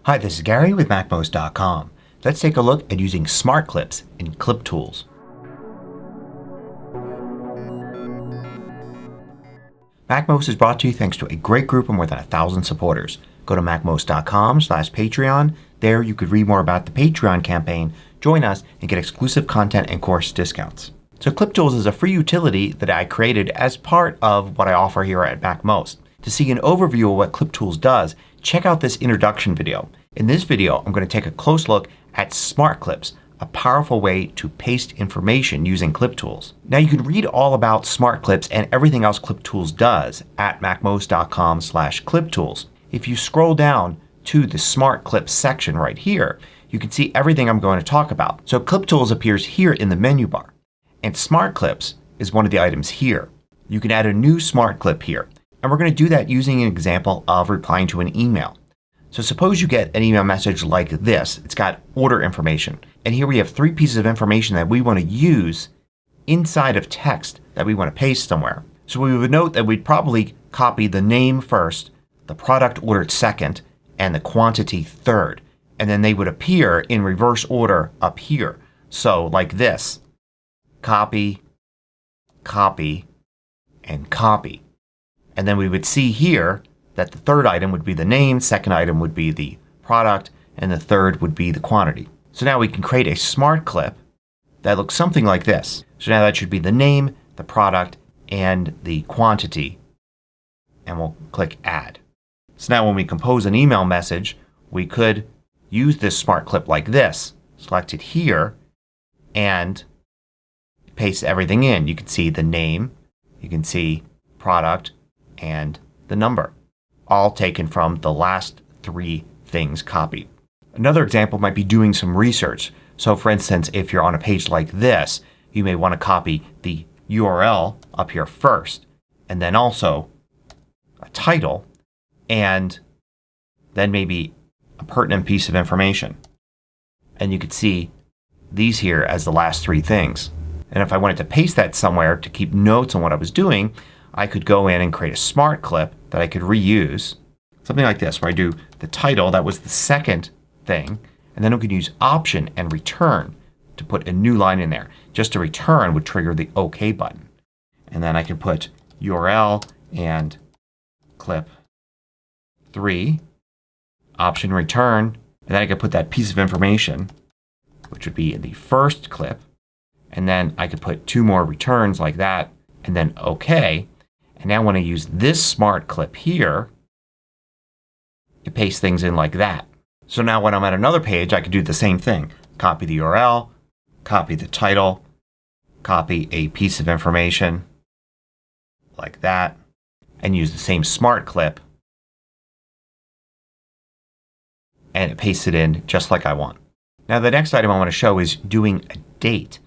Hi, this is Gary with MACMOST.com. Let's take a look at using smart clips in ClipTools. MACMOST is brought to you thanks to a great group of more than 1,000 supporters. Go to MACMOST.com/Patreon. There you could read more about the Patreon campaign, join us, and get exclusive content and course discounts. So ClipTools is a free utility that I created as part of what I offer here at MACMOST. To see an overview of what ClipTools does, check out this introduction video. In this video I'm going to take a close look at Smart Clips, a powerful way to paste information using ClipTools. Now you can read all about Smart Clips and everything else ClipTools does at MACMOST.com/ClipTools. If you scroll down to the Smart Clips section right here, you can see everything I'm going to talk about. So ClipTools appears here in the menu bar, and Smart Clips is one of the items here. You can add a new Smart Clip here. And we're going to do that using an example of replying to an email. So suppose you get an email message like this. It's got order information. And here we have 3 pieces of information that we want to use inside of text that we want to paste somewhere. So we would note that we'd probably copy the name first, the product ordered second, and the quantity third. And then they would appear in reverse order up here. So like this. Copy, copy, and copy. And then we would see here that the third item would be the name, second item would be the product, and the third would be the quantity. So now we can create a smart clip that looks something like this. So now that should be the name, the product, and the quantity. And we'll click Add. So now when we compose an email message, we could use this smart clip like this. Select it here and paste everything in. You can see the name, you can see product, and the number, all taken from the last 3 things copied. Another example might be doing some research. So for instance, if you're on a page like this, you may want to copy the URL up here first, and then also a title, and then maybe a pertinent piece of information. And you could see these here as the last 3 things. And if I wanted to paste that somewhere to keep notes on what I was doing, I could go in and create a smart clip that I could reuse. Something like this where I do the title, that was the second thing, and then we could use Option and Return to put a new line in there. Just to return would trigger the OK button. And then I can put URL and clip 3, Option Return, and then I could put that piece of information, which would be in the first clip, and then I could put 2 more returns like that, and then OK. And now when I use this smart clip here, it pastes things in like that. So now when I'm at another page, I can do the same thing. Copy the URL, copy the title, copy a piece of information like that, and use the same smart clip, and it pastes it in just like I want. Now the next item I want to show is doing a date.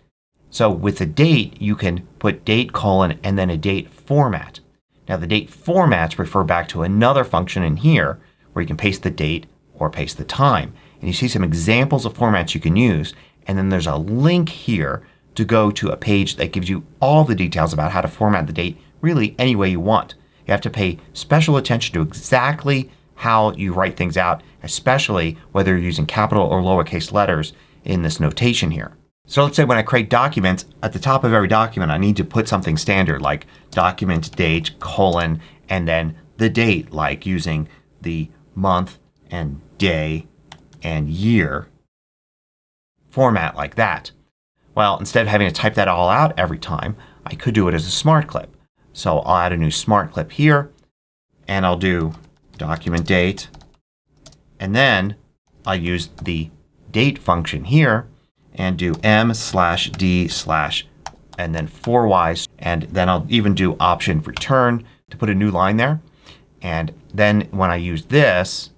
So with a date, you can put date colon and then a date format. Now the date formats refer back to another function in here where you can paste the date or paste the time. And you see some examples of formats you can use, and then there's a link here to go to a page that gives you all the details about how to format the date really any way you want. You have to pay special attention to exactly how you write things out, especially whether you're using capital or lowercase letters in this notation here. So let's say when I create documents, at the top of every document I need to put something standard like document date colon and then the date, like using the month and day and year format like that. Well, instead of having to type that all out every time, I could do it as a smart clip. So I'll add a new smart clip here and I'll do document date, and then I'll use the date function here and do m/d/ and then 4y, and then I'll even do Option Return to put a new line there. And then when I use this,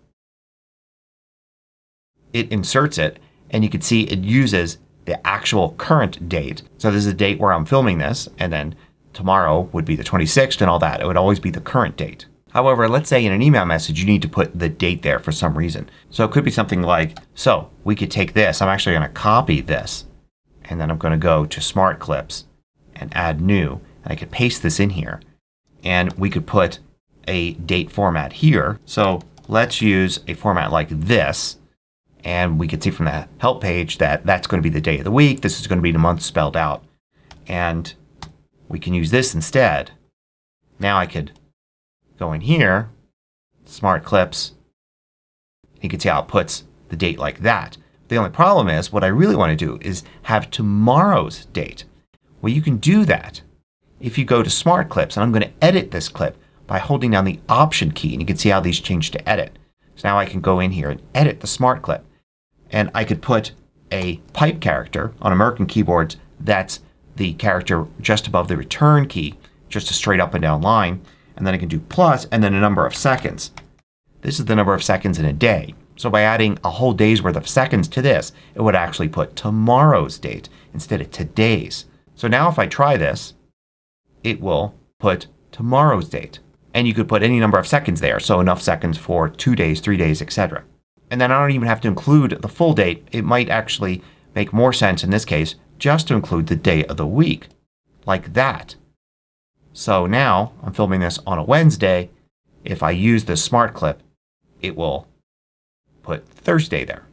it inserts it, and you can see it uses the actual current date. So this is the date where I'm filming this, and then tomorrow would be the 26th and all that. It would always be the current date. However, let's say in an email message you need to put the date there for some reason. So it could be something like, so we could take this. I'm actually going to copy this, and then I'm going to go to Smart Clips and add New, and I could paste this in here. And we could put a date format here. So let's use a format like this. And we can see from the help page that that's going to be the day of the week. This is going to be the month spelled out. And we can use this instead. Now I could go in here, Smart Clips. You can see how it puts the date like that. The only problem is what I really want to do is have tomorrow's date. Well, you can do that if you go to Smart Clips. And I'm going to edit this clip by holding down the Option key. And you can see how these change to edit. So now I can go in here and edit the Smart Clip. And I could put a pipe character on American keyboards. That's the character just above the return key. Just a straight up and down line. And then I can do plus and then a number of seconds. This is the number of seconds in a day. So by adding a whole day's worth of seconds to this, it would actually put tomorrow's date instead of today's. So now if I try this, it will put tomorrow's date. And you could put any number of seconds there. So enough seconds for 2 days, 3 days, etc. And then I don't even have to include the full date. It might actually make more sense in this case just to include the day of the week. Like that. So now I'm filming this on a Wednesday. If I use this Smart Clip, it will put Thursday there.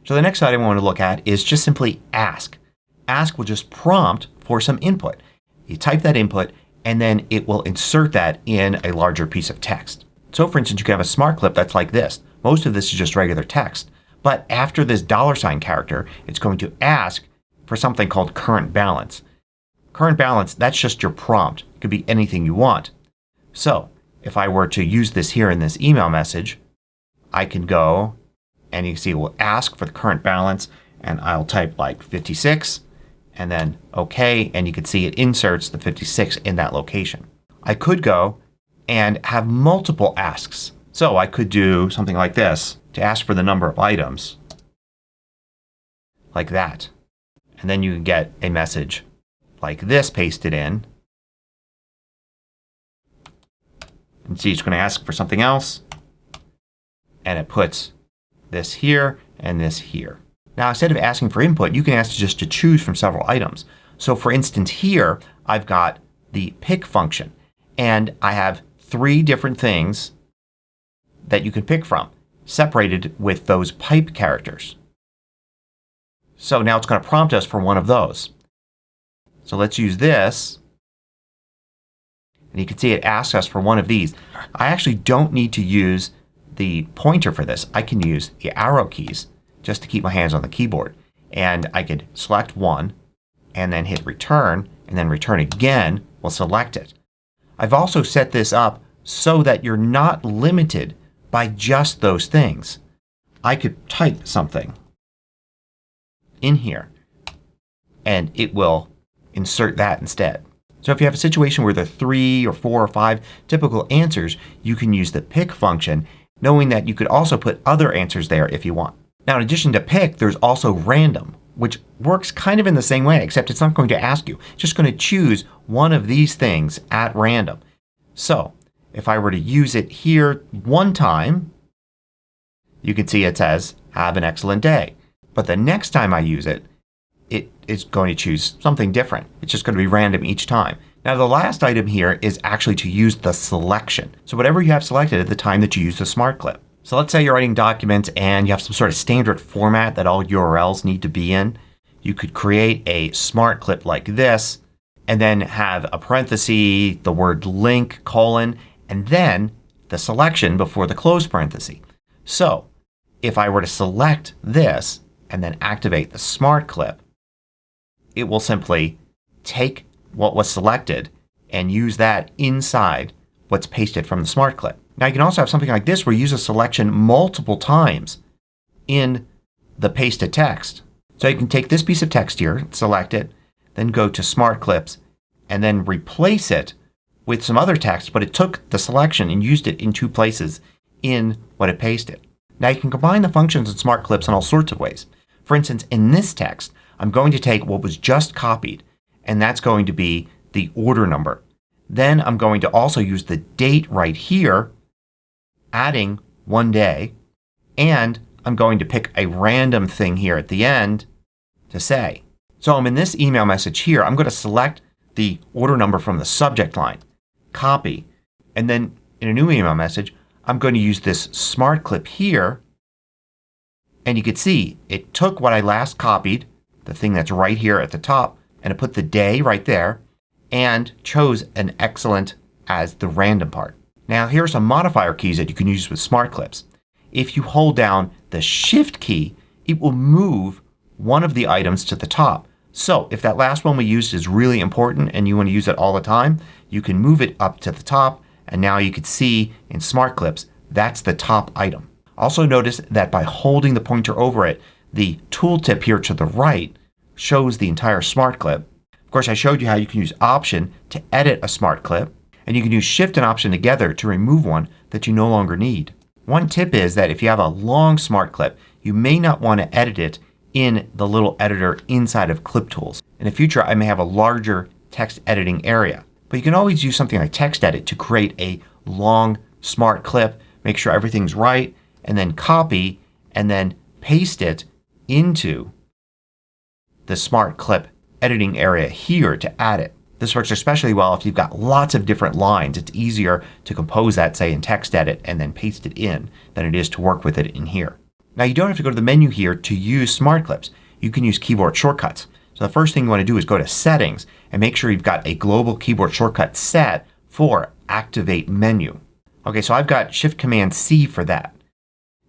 So the next item I want to look at is just simply ask. Ask will just prompt for some input. You type that input and then it will insert that in a larger piece of text. So for instance, you can have a Smart Clip that's like this. Most of this is just regular text. But after this $ character, it's going to ask for something called current balance. Current balance, that's just your prompt. It could be anything you want. So if I were to use this here in this email message, I can go and you can see it will ask for the current balance and I'll type like 56 and then OK, and you can see it inserts the 56 in that location. I could go and have multiple asks. So I could do something like this to ask for the number of items. Like that. And then you can get a message like this pasted in. And see it's going to ask for something else. And it puts this here and this here. Now instead of asking for input, you can ask just to choose from several items. So for instance here I've got the pick function. And I have 3 different things that you can pick from, separated with those pipe characters. So now it's going to prompt us for one of those. So let's use this. And you can see it asks us for one of these. I actually don't need to use the pointer for this. I can use the arrow keys just to keep my hands on the keyboard. And I could select one and then hit return and then return again will select it. I've also set this up so that you're not limited by just those things. I could type something in here and it will insert that instead. So if you have a situation where there are 3 or 4 or 5 typical answers, you can use the pick function, knowing that you could also put other answers there if you want. Now in addition to pick, there's also random, which works kind of in the same way, except it's not going to ask you. It's just going to choose one of these things at random. So if I were to use it here one time, you can see it says, have an excellent day. But the next time I use it, it is going to choose something different. It's just going to be random each time. Now the last item here is actually to use the selection. So whatever you have selected at the time that you use the Smart Clip. So let's say you're writing documents and you have some sort of standard format that all URLs need to be in. You could create a Smart Clip like this and then have a parenthesis, the word link, colon, and then the selection before the close parenthesis. So if I were to select this and then activate the Smart Clip, it will simply take what was selected and use that inside what's pasted from the Smart Clip. Now you can also have something like this where you use a selection multiple times in the pasted text. So you can take this piece of text here, select it, then go to Smart Clips and then replace it with some other text, but it took the selection and used it in 2 places in what it pasted. Now you can combine the functions in Smart Clips in all sorts of ways. For instance, in this text, I'm going to take what was just copied and that's going to be the order number. Then I'm going to also use the date right here, adding 1 day, and I'm going to pick a random thing here at the end to say. So I'm in this email message here. I'm going to select the order number from the subject line, copy, and then in a new email message I'm going to use this Smart Clip here, and you can see it took what I last copied, the thing that's right here at the top, and it put the day right there and chose an excellent as the random part. Now here are some modifier keys that you can use with Smart Clips. If you hold down the Shift key, it will move one of the items to the top. So if that last one we used is really important and you want to use it all the time, you can move it up to the top, and now you can see in Smart Clips that's the top item. Also notice that by holding the pointer over it, the tooltip here to the right shows the entire Smart Clip. Of course, I showed you how you can use Option to edit a Smart Clip, and you can use Shift and Option together to remove one that you no longer need. One tip is that if you have a long Smart Clip, you may not want to edit it in the little editor inside of ClipTools. In the future I may have a larger text editing area. But you can always use something like TextEdit to create a long Smart Clip, make sure everything's right, and then copy and then paste it into the Smart Clip editing area here to add it. This works especially well if you've got lots of different lines. It's easier to compose that, say, in TextEdit and then paste it in than it is to work with it in here. Now you don't have to go to the menu here to use Smart Clips. You can use keyboard shortcuts. So the first thing you want to do is go to Settings and make sure you've got a global keyboard shortcut set for Activate Menu. Okay, so I've got Shift Command C for that.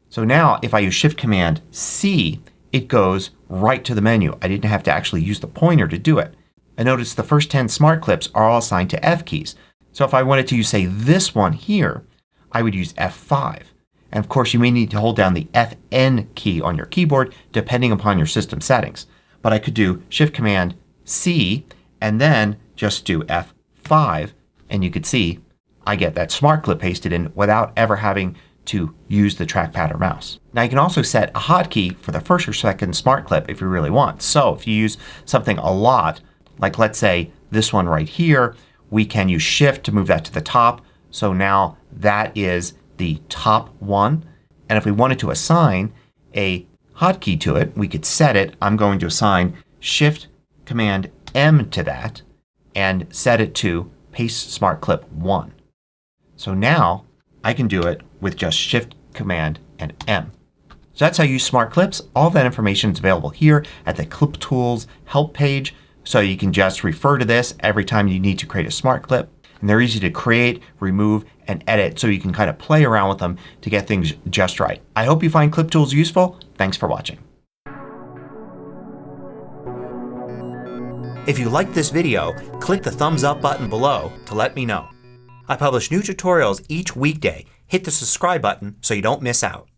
So now if I use Shift Command C, it goes right to the menu. I didn't have to actually use the pointer to do it. And notice the first 10 Smart Clips are all assigned to F keys. So if I wanted to use, say, this one here, I would use F5. And of course you may need to hold down the FN key on your keyboard depending upon your system settings. But I could do Shift Command C and then just do F5, and you could see I get that Smart Clip pasted in without ever having to use the trackpad or mouse. Now you can also set a hotkey for the first or second Smart Clip if you really want. So if you use something a lot, like let's say this one right here, we can use Shift to move that to the top. So now that is the top one. And if we wanted to assign a hotkey to it, we could set it. I'm going to assign Shift Command M to that and set it to Paste Smart Clip 1. So now I can do it with just Shift Command and M. So that's how you use Smart Clips. All that information is available here at the ClipTools help page. So you can just refer to this every time you need to create a Smart Clip. And they're easy to create, remove, and edit, so you can kind of play around with them to get things just right. I hope you find ClipTools useful. Thanks for watching. If you liked this video, click the thumbs up button below to let me know. I publish new tutorials each weekday. Hit the subscribe button so you don't miss out.